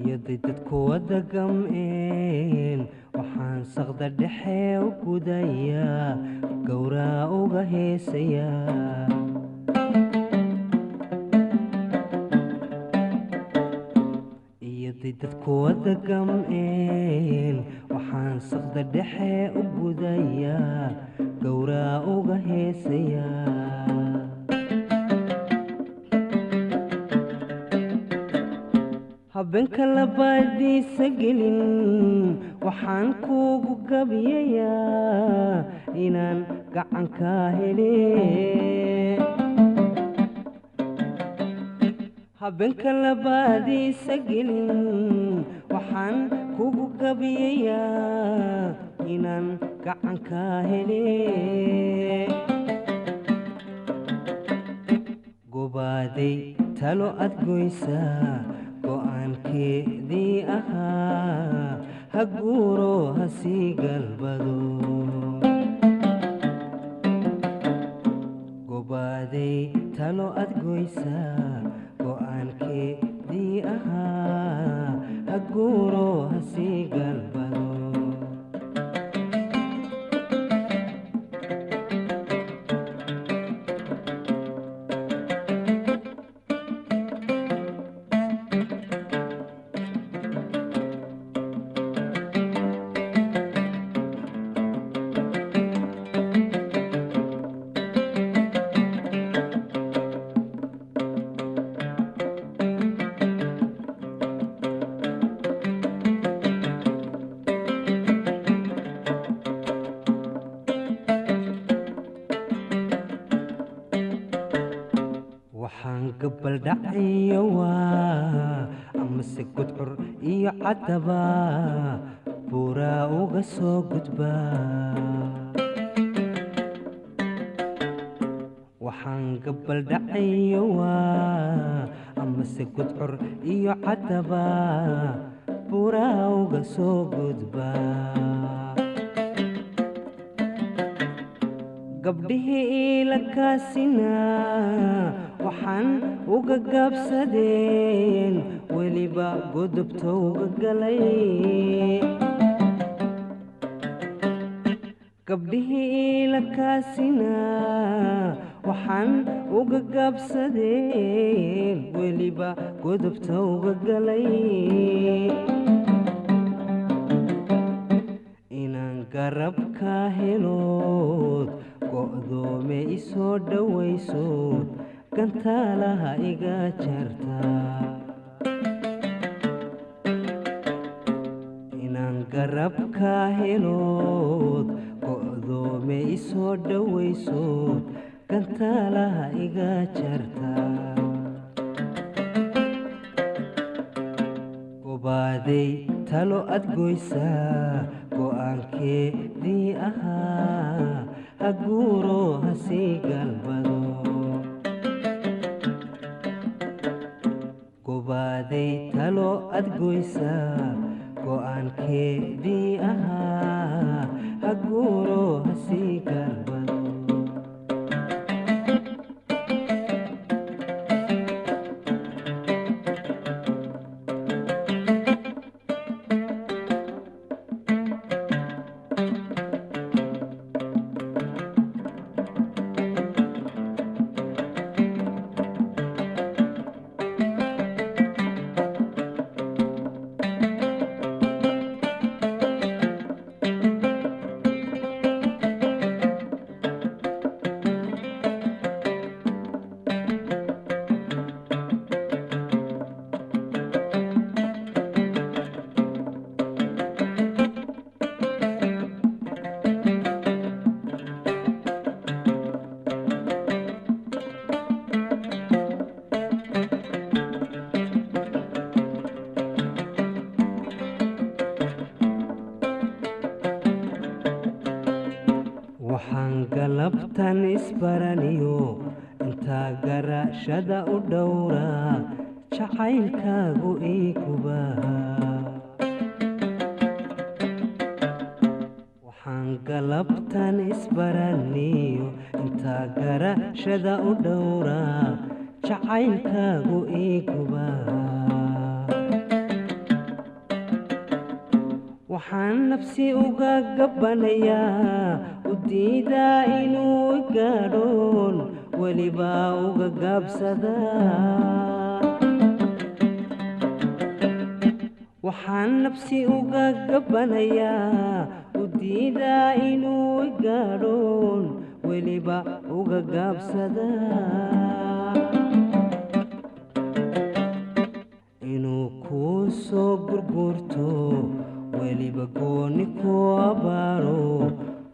يدي تتكوى قمئين وحان صغد الدحي وكودايا قورا وغهيسيا يدي تتكوى قمئين وحان صغد الدحي وكودايا قورا وغهيسيا habeenka labaadiisa gelin waxaan kuugu gabiyayaa inaan gacanka hele habeenka labaadiisa gelin waxaan kuugu gabiyayaa inaan gacanka hele gobaaday talo aad goysaa go'aankeedii ahaa ha guuro ha sii galbado gobaaday talo aad goysaa go'aankeedii ahaa ha guuro ha sii galbado waxaan gabal dhacayo waa amase gudcur iyo caddaba buuraa uga soo gudbaa waxaan gabal dhacayo waa amase gudcur iyo caddaba buuraa uga soo gudbaa gabdhihii ila kaasinaa waxaan uga gaabsadeen weliba godobta uga galay gabdhihii ila kaasinaa waxaan uga gaabsadeen weliba godobta uga galay inaan garabka helood go'doome isoo dhowaysood gantaalaha iga jartaa inaan garabka helood go'doome isoo dhowaysood gantaalaha iga jartaa gobaaday talo aad goysaa go'aankeedii ahaa ha guuro ha sii galbado gobaaday talo aad goysaa go'aankeedii ahaa ha guuro ha sii galbado waxaan galabtan isbaraniyo intaa garashada u dhowraa jacaylkaagu ii gubaa waxaan galabtan isbaraniyo intaa garashada u dhowraa jacaylkaagu ii gubaa waxaan nafsi uga gabbanayaa u diidaa inuu gaadhoon weliba uga gaabsadaa waxaan nafsi uga gabbanayaa u diidaa inuu gaadhoon weliba uga gaabsadaa inuu kuu soo gurgurto weliba gooni ku abaaro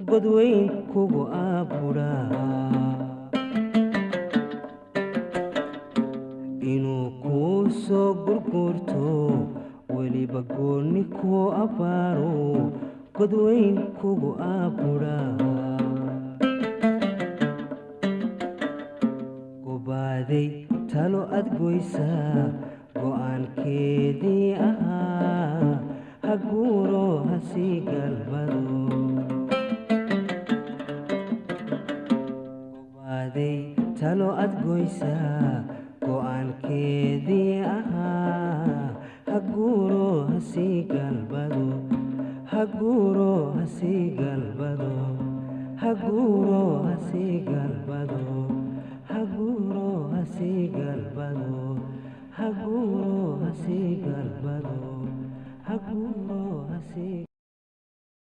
godweyn kugu aburaa inuu kuu soo gurgurto weliba gooni ku abaaro godweyn kugu aburaa gobaaday talo ad goysaa go'aankeedii ahaa ha guuro ha sii galbado gobaaday talo ad goysaa go'aankeedii ahaa ha guuro ha sii galbado ha guuro ha sii galbado ha guuro ha sii galbado ha guuro ha sii galbado ha guuro ha sii galbado ha guuro ha sii